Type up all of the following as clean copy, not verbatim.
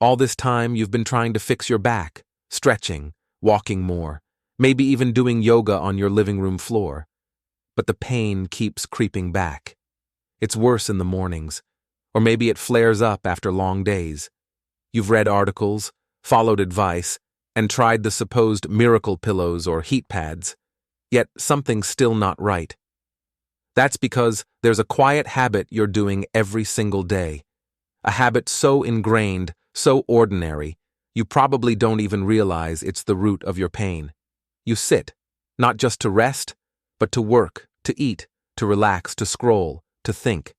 All this time, you've been trying to fix your back, stretching, walking more, maybe even doing yoga on your living room floor. But the pain keeps creeping back. It's worse in the mornings, or maybe it flares up after long days. You've read articles, followed advice, and tried the supposed miracle pillows or heat pads, yet something's still not right. That's because there's a quiet habit you're doing every single day, a habit so ingrained, so ordinary, you probably don't even realize it's the root of your pain. You sit, not just to rest, but to work, to eat, to relax, to scroll, to think.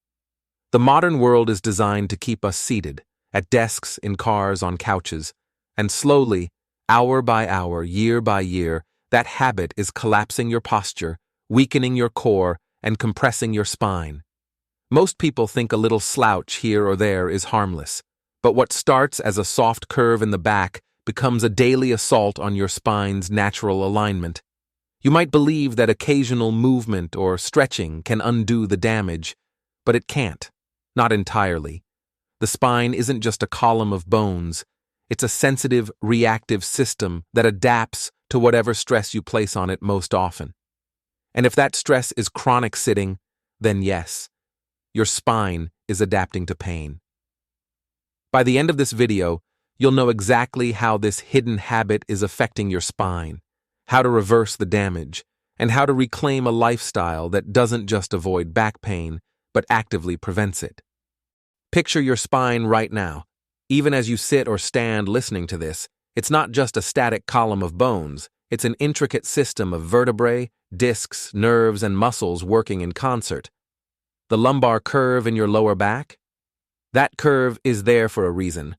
The modern world is designed to keep us seated, at desks, in cars, on couches, and slowly, hour by hour, year by year, that habit is collapsing your posture, weakening your core, and compressing your spine. Most people think a little slouch here or there is harmless, but what starts as a soft curve in the back becomes a daily assault on your spine's natural alignment. You might believe that occasional movement or stretching can undo the damage, but it can't, not entirely. The spine isn't just a column of bones, it's a sensitive, reactive system that adapts to whatever stress you place on it most often. And if that stress is chronic sitting, then yes, your spine is adapting to pain. By the end of this video, you'll know exactly how this hidden habit is affecting your spine, how to reverse the damage, and how to reclaim a lifestyle that doesn't just avoid back pain, but actively prevents it. Picture your spine right now. Even as you sit or stand listening to this, it's not just a static column of bones, it's an intricate system of vertebrae, discs, nerves, and muscles working in concert. The lumbar curve in your lower back? That curve is there for a reason.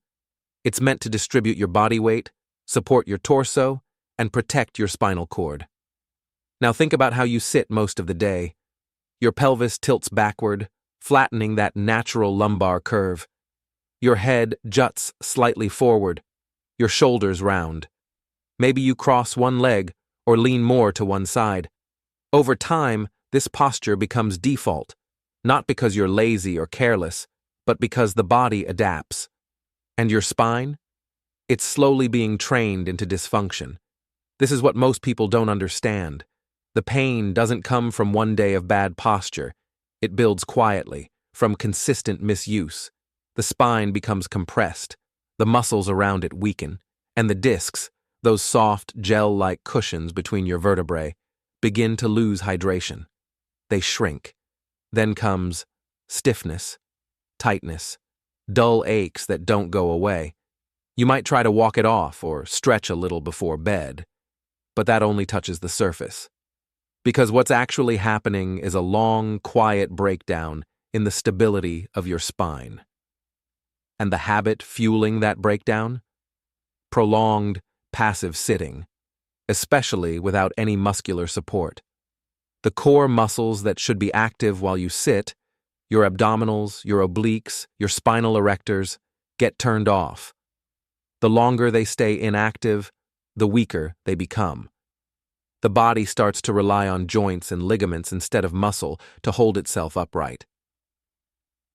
It's meant to distribute your body weight, support your torso, and protect your spinal cord. Now think about how you sit most of the day. Your pelvis tilts backward, flattening that natural lumbar curve. Your head juts slightly forward, your shoulders round. Maybe you cross one leg or lean more to one side. Over time, this posture becomes default, not because you're lazy or careless, but because the body adapts. And your spine? It's slowly being trained into dysfunction. This is what most people don't understand. The pain doesn't come from one day of bad posture. It builds quietly, from consistent misuse. The spine becomes compressed, the muscles around it weaken, and the discs, those soft, gel-like cushions between your vertebrae, begin to lose hydration. They shrink. Then comes stiffness, tightness, dull aches that don't go away. You might try to walk it off or stretch a little before bed, but that only touches the surface. Because what's actually happening is a long, quiet breakdown in the stability of your spine. And the habit fueling that breakdown? Prolonged, passive sitting, especially without any muscular support. The core muscles that should be active while you sit, your abdominals, your obliques, your spinal erectors, get turned off. The longer they stay inactive, the weaker they become. The body starts to rely on joints and ligaments instead of muscle to hold itself upright.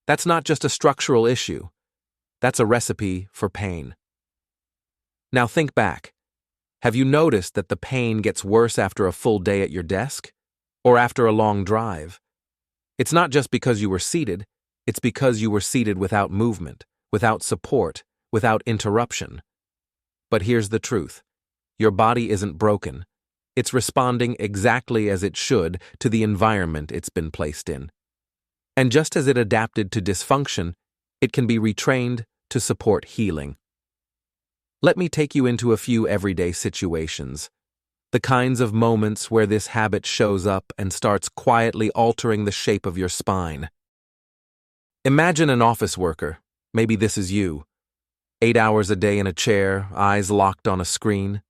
That's not just a structural issue. That's a recipe for pain. Now think back. Have you noticed that the pain gets worse after a full day at your desk? Or after a long drive? It's not just because you were seated, it's because you were seated without movement, without support, without interruption. But here's the truth. Your body isn't broken. It's responding exactly as it should to the environment it's been placed in. And just as it adapted to dysfunction, it can be retrained to support healing. Let me take you into a few everyday situations, the kinds of moments where this habit shows up and starts quietly altering the shape of your spine. Imagine an office worker, maybe this is you. 8 hours a day in a chair, eyes locked on a screen.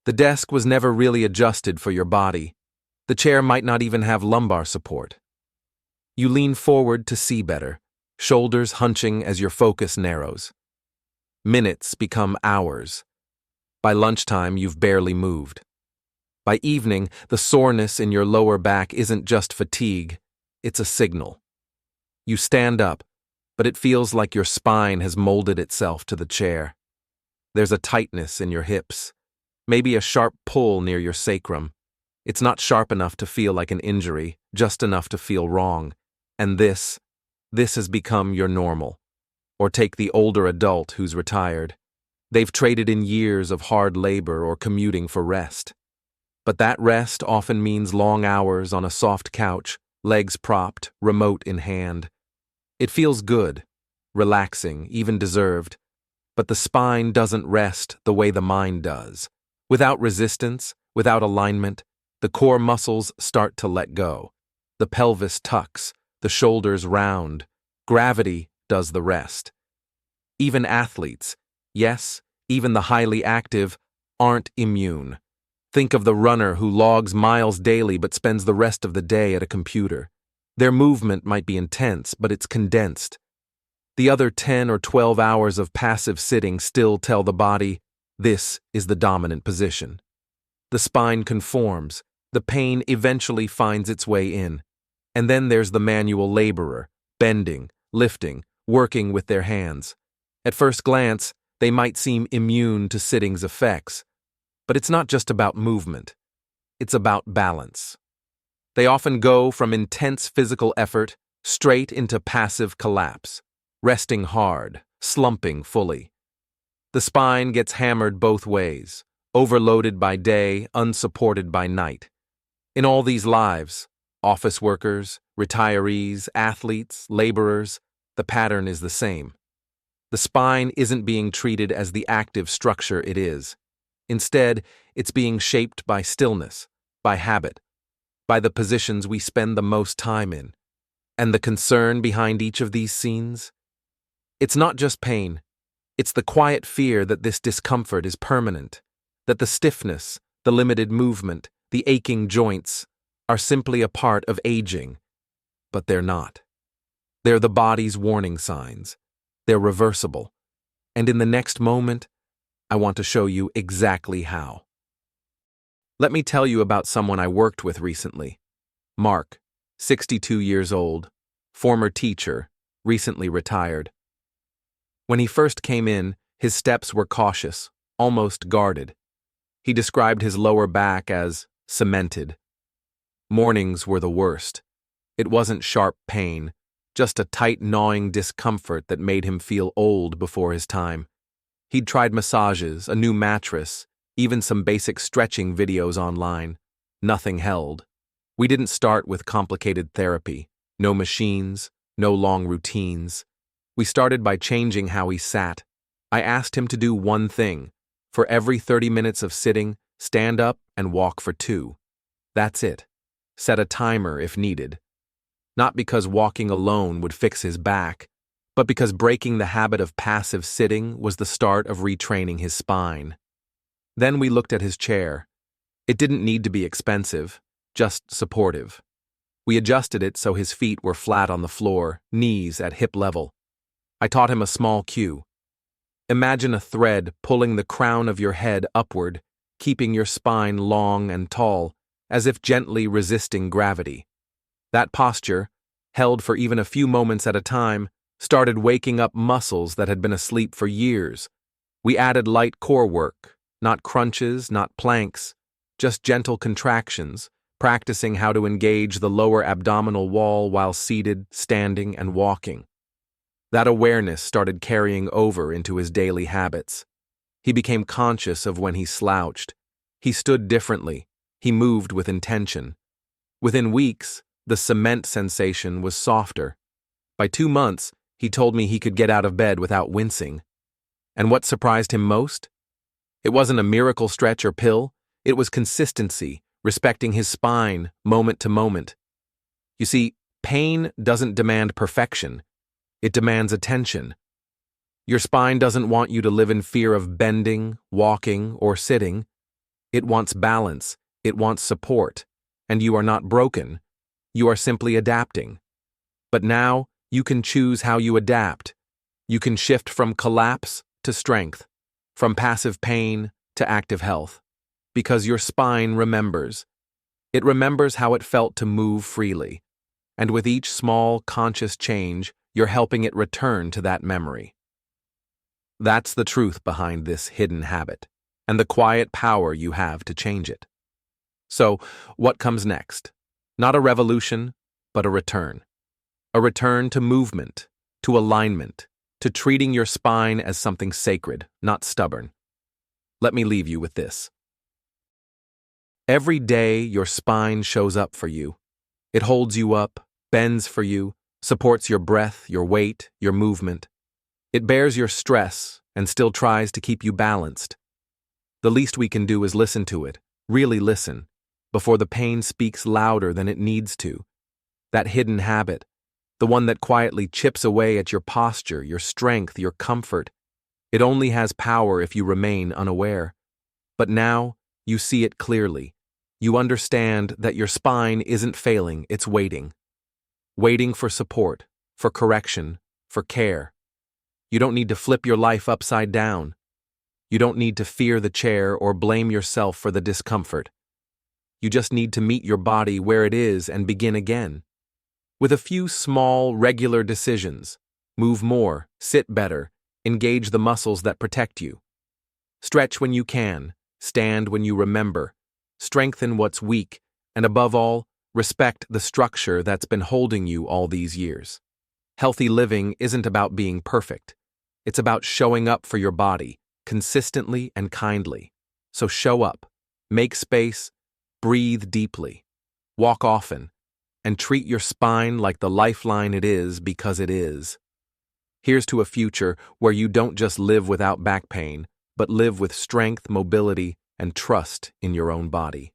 The desk was never really adjusted for your body. The chair might not even have lumbar support. You lean forward to see better, shoulders hunching as your focus narrows. Minutes become hours. By lunchtime, you've barely moved. By evening, the soreness in your lower back isn't just fatigue, it's a signal. You stand up, but it feels like your spine has molded itself to the chair. There's a tightness in your hips, maybe a sharp pull near your sacrum. It's not sharp enough to feel like an injury, just enough to feel wrong. And this has become your normal. Or take the older adult who's retired. They've traded in years of hard labor or commuting for rest. But that rest often means long hours on a soft couch, legs propped, remote in hand. It feels good, relaxing, even deserved. But the spine doesn't rest the way the mind does. Without resistance, without alignment, the core muscles start to let go. The pelvis tucks, the shoulders round. Gravity does the rest. Even athletes, yes, even the highly active, aren't immune. Think of the runner who logs miles daily but spends the rest of the day at a computer. Their movement might be intense, but it's condensed. The other 10 or 12 hours of passive sitting still tell the body, this is the dominant position. The spine conforms. The pain eventually finds its way in. And then there's the manual laborer, bending, lifting, working with their hands. At first glance, they might seem immune to sitting's effects. But it's not just about movement. It's about balance. They often go from intense physical effort straight into passive collapse, resting hard, slumping fully. The spine gets hammered both ways, overloaded by day, unsupported by night. In all these lives, office workers, retirees, athletes, laborers, the pattern is the same. The spine isn't being treated as the active structure it is. Instead, it's being shaped by stillness, by habit, by the positions we spend the most time in. And the concern behind each of these scenes? It's not just pain. It's the quiet fear that this discomfort is permanent, that the stiffness, the limited movement, the aching joints are simply a part of aging. But they're not. They're the body's warning signs. They're reversible. And in the next moment, I want to show you exactly how. Let me tell you about someone I worked with recently. Mark, 62 years old, former teacher, recently retired. When he first came in, his steps were cautious, almost guarded. He described his lower back as cemented. Mornings were the worst. It wasn't sharp pain, just a tight gnawing discomfort that made him feel old before his time. He'd tried massages, a new mattress, even some basic stretching videos online. Nothing held. We didn't start with complicated therapy. No machines, no long routines. We started by changing how he sat. I asked him to do one thing. For every 30 minutes of sitting, stand up and walk for 2. That's it. Set a timer if needed. Not because walking alone would fix his back, but because breaking the habit of passive sitting was the start of retraining his spine. Then we looked at his chair. It didn't need to be expensive, just supportive. We adjusted it so his feet were flat on the floor, knees at hip level. I taught him a small cue. Imagine a thread pulling the crown of your head upward, keeping your spine long and tall, as if gently resisting gravity. That posture, held for even a few moments at a time, started waking up muscles that had been asleep for years. We added light core work, not crunches, not planks, just gentle contractions, practicing how to engage the lower abdominal wall while seated, standing, and walking. That awareness started carrying over into his daily habits. He became conscious of when he slouched. He stood differently. He moved with intention. Within weeks, the cement sensation was softer. By 2 months, he told me he could get out of bed without wincing. And what surprised him most? It wasn't a miracle stretch or pill. It was consistency, respecting his spine moment to moment. You see, pain doesn't demand perfection. It demands attention. Your spine doesn't want you to live in fear of bending, walking, or sitting. It wants balance. It wants support. And you are not broken. You are simply adapting. But now, you can choose how you adapt. You can shift from collapse to strength, from passive pain to active health. Because your spine remembers. It remembers how it felt to move freely. And with each small, conscious change, you're helping it return to that memory. That's the truth behind this hidden habit, and the quiet power you have to change it. So, what comes next? Not a revolution, but a return. A return to movement, to alignment, to treating your spine as something sacred, not stubborn. Let me leave you with this. Every day, your spine shows up for you. It holds you up, bends for you, supports your breath, your weight, your movement. It bears your stress and still tries to keep you balanced. The least we can do is listen to it, really listen, before the pain speaks louder than it needs to. That hidden habit, the one that quietly chips away at your posture, your strength, your comfort, it only has power if you remain unaware. But now, you see it clearly. You understand that your spine isn't failing, it's waiting. Waiting for support, for correction, for care. You don't need to flip your life upside down. You don't need to fear the chair or blame yourself for the discomfort. You just need to meet your body where it is and begin again. With a few small, regular decisions. Move more, sit better, engage the muscles that protect you. Stretch when you can, stand when you remember, strengthen what's weak, and above all, respect the structure that's been holding you all these years. Healthy living isn't about being perfect. It's about showing up for your body, consistently and kindly. So show up, make space, breathe deeply, walk often, and treat your spine like the lifeline it is because it is. Here's to a future where you don't just live without back pain, but live with strength, mobility, and trust in your own body.